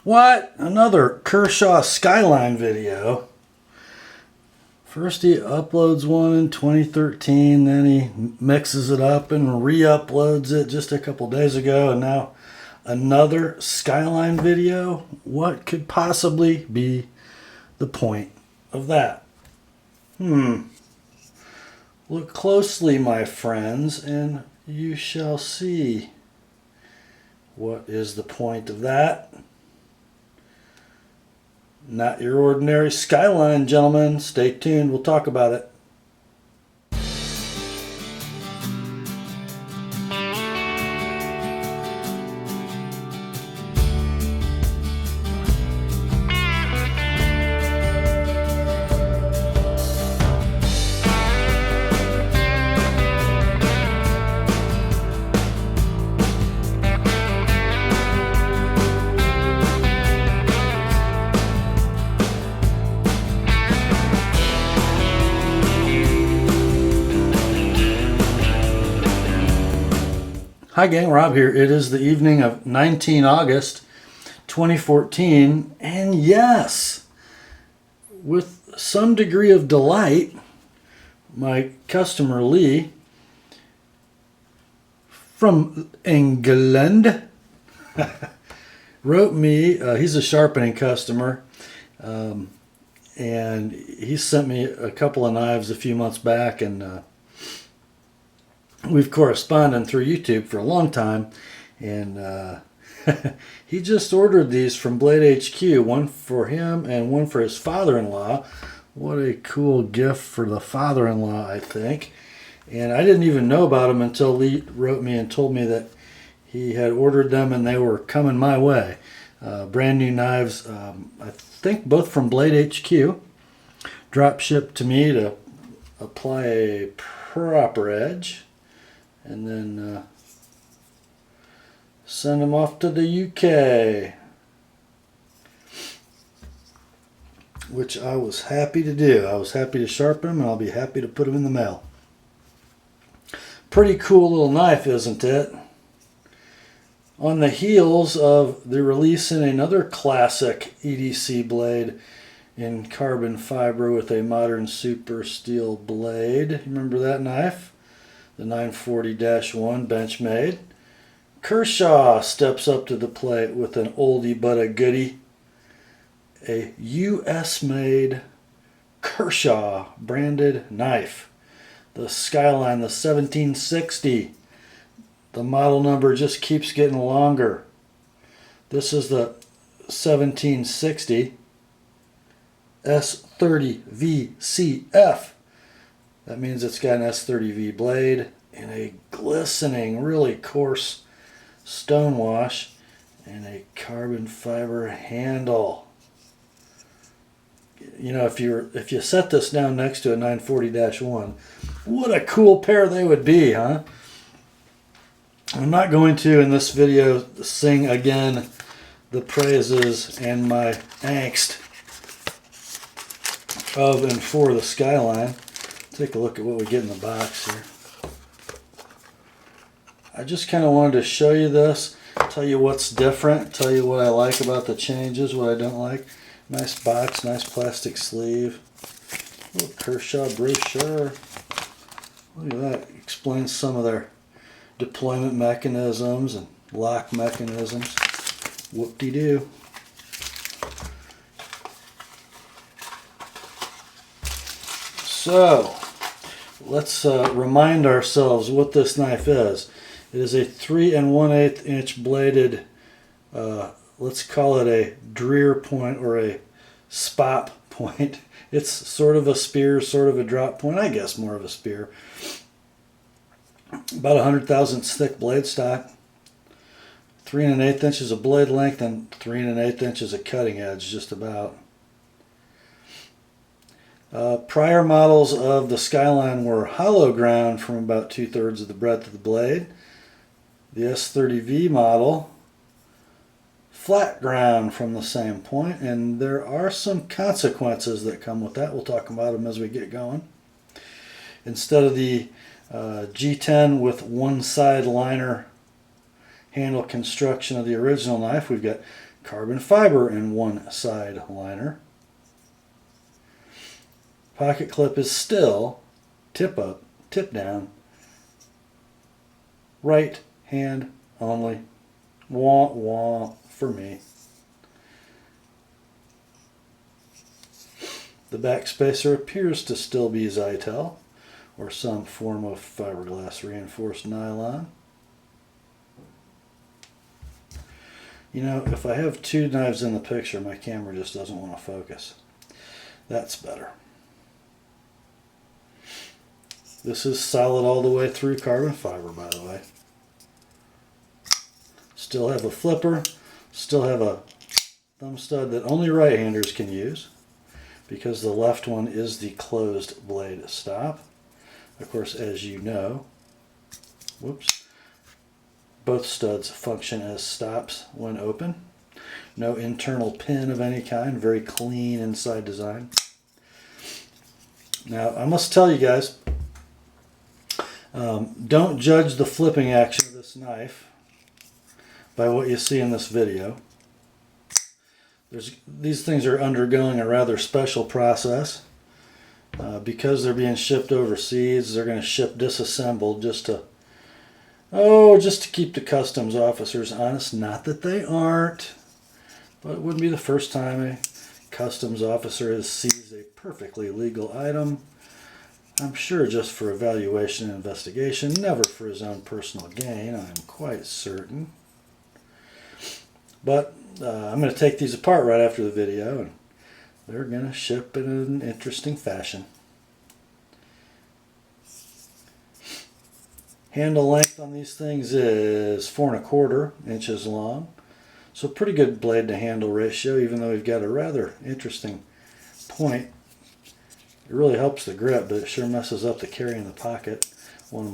What? Another Kershaw Skyline video. First he uploads one in 2013, then he mixes it up and re-uploads it just a couple days ago, and now another Skyline video? What could possibly be the point of that? Look closely, my friends, and you shall see. What is the point of that? Not your ordinary Skyline, gentlemen. Stay tuned. We'll talk about it. Hi gang, Rob here. It is the evening of 19 August 2014, and yes, with some degree of delight, my customer Lee from England wrote me. He's a sharpening customer, and he sent me a couple of knives a few months back, and we've corresponded through YouTube for a long time, and he just ordered these from Blade HQ, one for him and one for his father-in-law. What a cool gift for the father-in-law, I think. And I didn't even know about them until Lee wrote me and told me that he had ordered them and they were coming my way. Brand new knives, I think both from Blade HQ, drop shipped to me to apply a proper edge, and then send them off to the UK, which I was happy to do. I was happy to sharpen them, and I'll be happy to put them in the mail. Pretty cool little knife, isn't it? On the heels of the release in another classic EDC blade in carbon fiber with a modern super steel blade. Remember that knife? The 940-1 Benchmade. Kershaw steps up to the plate with an oldie but a goodie. A US-made Kershaw branded knife. The Skyline, the 1760. The model number just keeps getting longer. This is the 1760 S30V CF. That means it's got an S30V blade and a glistening, really coarse stonewash and a carbon fiber handle. You know, if you set this down next to a 940-1, what a cool pair they would be, huh? I'm not going to, in this video, sing again the praises and my angst of and for the Skyline. Take a look at what we get in the box here. I just kind of wanted to show you this, tell you what's different, tell you what I like about the changes, what I don't like. Nice box, nice plastic sleeve. Little Kershaw brochure. Look at that. Explains some of their deployment mechanisms and lock mechanisms. Whoop-de-doo. So, let's remind ourselves what this knife is. It is a 3 1/8 inch bladed, let's call it a dreer point or a spop point. It's sort of a spear, sort of a drop point, I guess more of a spear. About 100 thousandths thick blade stock. 3 1/8 inches of blade length and 3 1/8 inches of cutting edge, just about. Prior models of the Skyline were hollow ground from about 2/3 of the breadth of the blade. The S30V model, flat ground from the same point, and there are some consequences that come with that. We'll talk about them as we get going. Instead of the G10 with one side liner handle construction of the original knife, we've got carbon fiber in one side liner. Pocket clip is still tip up, tip down, right hand only. Wah wah for me. The back spacer appears to still be Zytel or some form of fiberglass reinforced nylon. You know, if I have two knives in the picture, my camera just doesn't want to focus. That's better. This is solid all the way through carbon fiber, by the way. Still have a flipper, still have a thumb stud that only right-handers can use, because the left one is the closed blade stop. Of course, as you know, whoops, both studs function as stops when open. No internal pin of any kind, very clean inside design. Now, I must tell you guys, don't judge the flipping action of this knife by what you see in this video. These things are undergoing a rather special process. Because they're being shipped overseas, they're going to ship disassembled just to keep the customs officers honest. Not that they aren't, but it wouldn't be the first time a customs officer has seized a perfectly legal item. I'm sure just for evaluation and investigation, never for his own personal gain, I'm quite certain. But I'm going to take these apart right after the video, and they're going to ship in an interesting fashion. Handle length on these things is 4¼ inches long. So pretty good blade to handle ratio, even though we've got a rather interesting point. It really helps the grip, but it sure messes up the carry in the pocket. One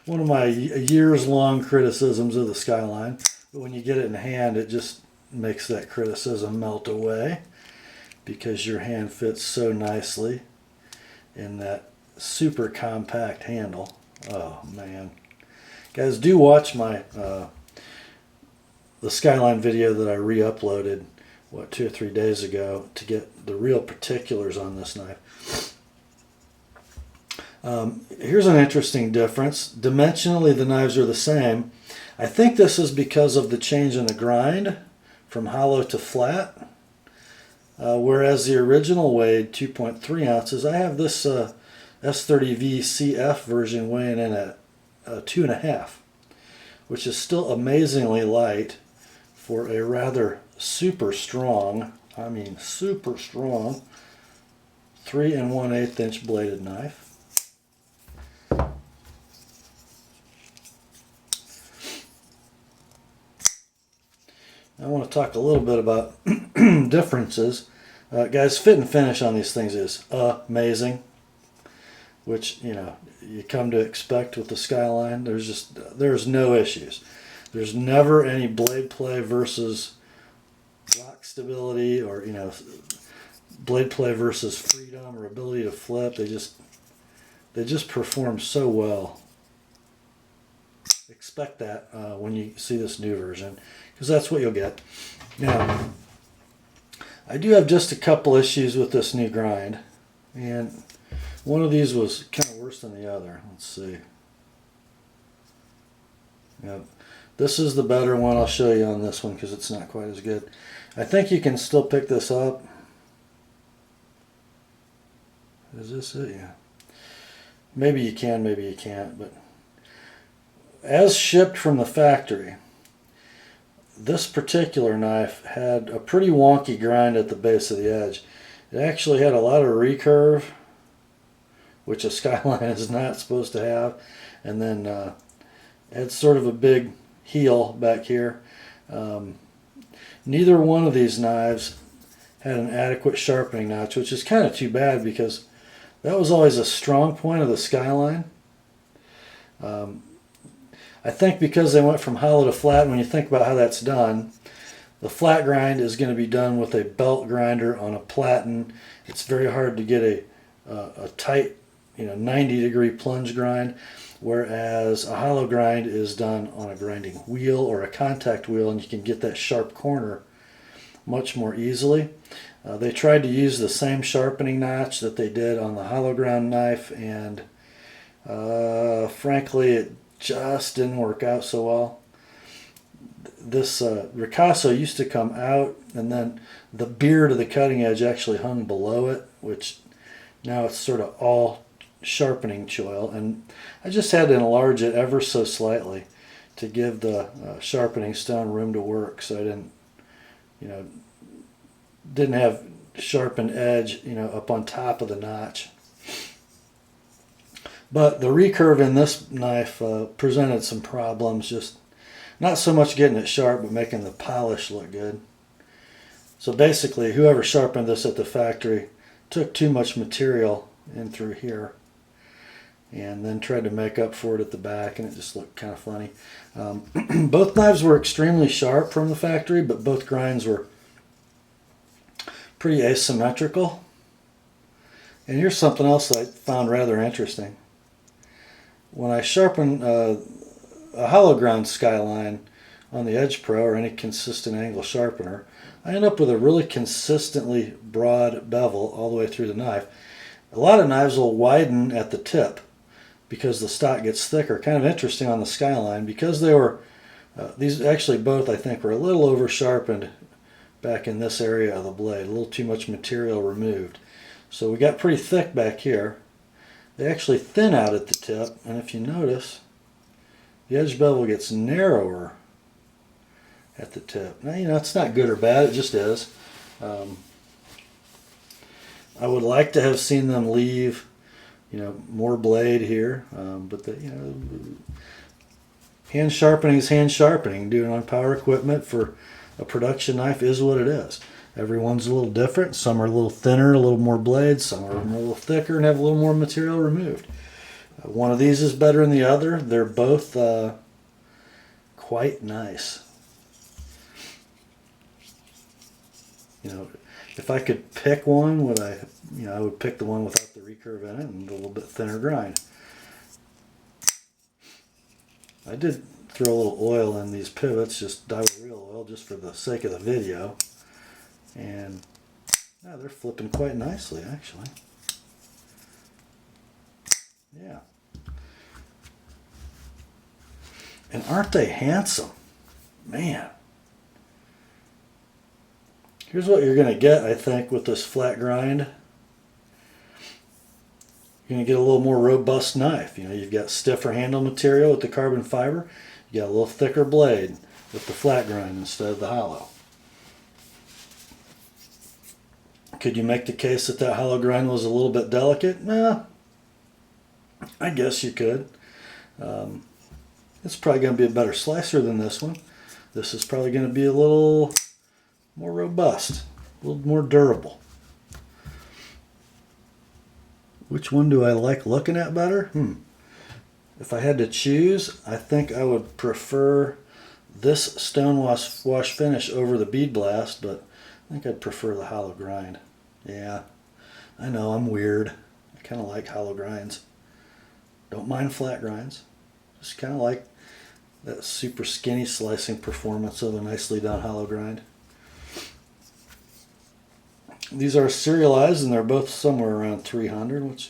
of my years-long criticisms of the Skyline. But when you get it in hand, it just makes that criticism melt away, because your hand fits so nicely in that super compact handle. Oh man, guys, do watch my the Skyline video that I re-uploaded 2 or 3 days ago to get the real particulars on this knife. Here's an interesting difference. Dimensionally, the knives are the same. I think this is because of the change in the grind from hollow to flat. Whereas the original weighed 2.3 ounces, I have this S30V CF version weighing in at 2.5, which is still amazingly light for a rather super strong, I mean super strong, 3 1/8 inch bladed knife. I want to talk a little bit about differences. Guys, fit and finish on these things is amazing, which, you know, you come to expect with the Skyline. There's no issues. There's never any blade play versus lock stability, or, you know, blade play versus freedom or ability to flip. They just perform so well. Expect that when you see this new version, because that's what you'll get. Now, I do have just a couple issues with this new grind, and one of these was kind of worse than the other. Let's see. Yep. This is the better one. I'll show you on this one because it's not quite as good. I think you can still pick this up. Is this it? Yeah. Maybe you can, maybe you can't, but as shipped from the factory, this particular knife had a pretty wonky grind at the base of the edge. It actually had a lot of recurve, which a Skyline is not supposed to have, and then it had sort of a big heel back here. Neither one of these knives had an adequate sharpening notch, which is kind of too bad, because that was always a strong point of the Skyline. I think because they went from hollow to flat, when you think about how that's done, the flat grind is going to be done with a belt grinder on a platen. It's very hard to get a tight, 90-degree plunge grind. whereas a hollow grind is done on a grinding wheel or a contact wheel, and you can get that sharp corner much more easily. They tried to use the same sharpening notch that they did on the hollow ground knife, and frankly it just didn't work out so well. This ricasso used to come out, and then the beard of the cutting edge actually hung below it, which now it's sort of all sharpening choil, and I just had to enlarge it ever so slightly to give the sharpening stone room to work, so I didn't have sharpened edge up on top of the notch. But the recurve in this knife presented some problems, just not so much getting it sharp, but making the polish look good. So basically, whoever sharpened this at the factory took too much material in through here and then tried to make up for it at the back, and it just looked kind of funny. Both knives were extremely sharp from the factory, but both grinds were pretty asymmetrical. And here's something else that I found rather interesting. When I sharpen a hollow ground Skyline on the Edge Pro or any consistent angle sharpener, I end up with a really consistently broad bevel all the way through the knife. A lot of knives will widen at the tip because the stock gets thicker. Kind of interesting on the Skyline, because they were, these actually both I think were a little over sharpened back in this area of the blade, a little too much material removed. So we got pretty thick back here. They actually thin out at the tip, and if you notice, the edge bevel gets narrower at the tip. Now, it's not good or bad, it just is. I would like to have seen them leave, more blade here, but hand sharpening is hand sharpening. Doing on power equipment for a production knife is what it is. Everyone's a little different. Some are a little thinner, a little more blades. Some are a little thicker and have a little more material removed. One of these is better than the other. They're both quite nice. If I could pick one, I would pick the one without the recurve in it and a little bit thinner grind. I did throw a little oil in these pivots, just dye with real oil, just for the sake of the video. And yeah, they're flipping quite nicely, actually. Yeah. And aren't they handsome? Man. Here's what you're going to get, I think, with this flat grind. You're going to get a little more robust knife. You've got stiffer handle material with the carbon fiber. You got a little thicker blade with the flat grind instead of the hollow. Could you make the case that that hollow grind was a little bit delicate? Nah, I guess you could. It's probably going to be a better slicer than this one. This is probably going to be a little more robust, a little more durable. Which one do I like looking at better? If I had to choose, I think I would prefer this stonewash finish over the bead blast, but I think I'd prefer the hollow grind. Yeah, I know, I'm weird. I kind of like hollow grinds. Don't mind flat grinds. Just kind of like that super skinny slicing performance of a nicely done hollow grind. These are serialized, and they're both somewhere around 300, which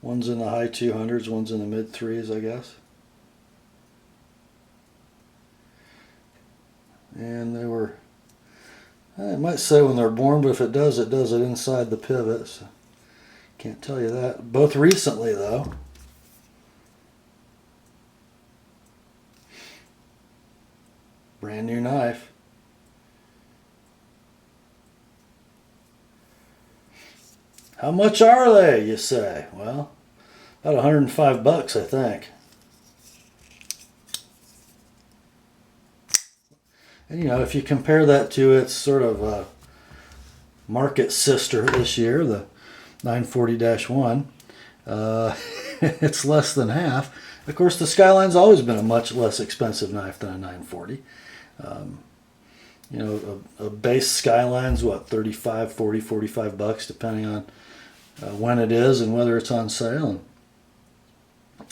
one's in the high 200s, one's in the mid 3s, I guess. And they were, I might say when they're born, but if it does it inside the pivot. So can't tell you that. Both recently, though. Brand new knife. How much are they, you say? Well, about 105 bucks, I think. And if you compare that to its sort of market sister this year, the 940-1, it's less than half. Of course, the Skyline's always been a much less expensive knife than a 940. A base Skyline's what, 35, 40, 45 bucks, depending on when it is and whether it's on sale. And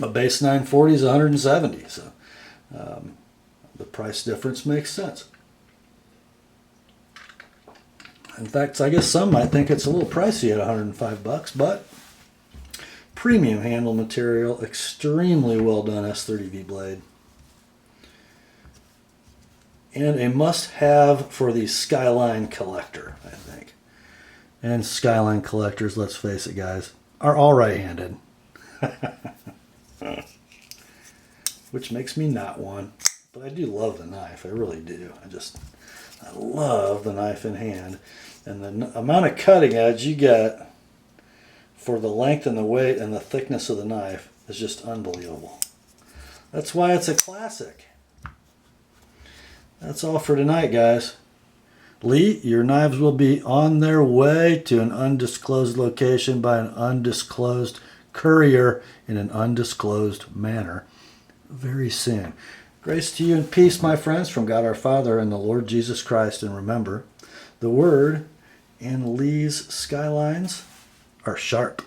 A base 940 is 170, so the price difference makes sense. In fact, I guess some might think it's a little pricey at $105, but premium handle material, extremely well done S30V blade. And a must-have for the Skyline collector, I think. And Skyline collectors, let's face it, guys, are all right-handed. Which makes me not one. But I do love the knife. I really do. I love the knife in hand. And the amount of cutting edge you get for the length and the weight and the thickness of the knife is just unbelievable. That's why it's a classic. That's all for tonight, guys. Lee, your knives will be on their way to an undisclosed location by an undisclosed courier in an undisclosed manner very soon. Grace to you and peace, my friends, from God our Father and the Lord Jesus Christ. And remember, the word in Lee's Skylines are sharp.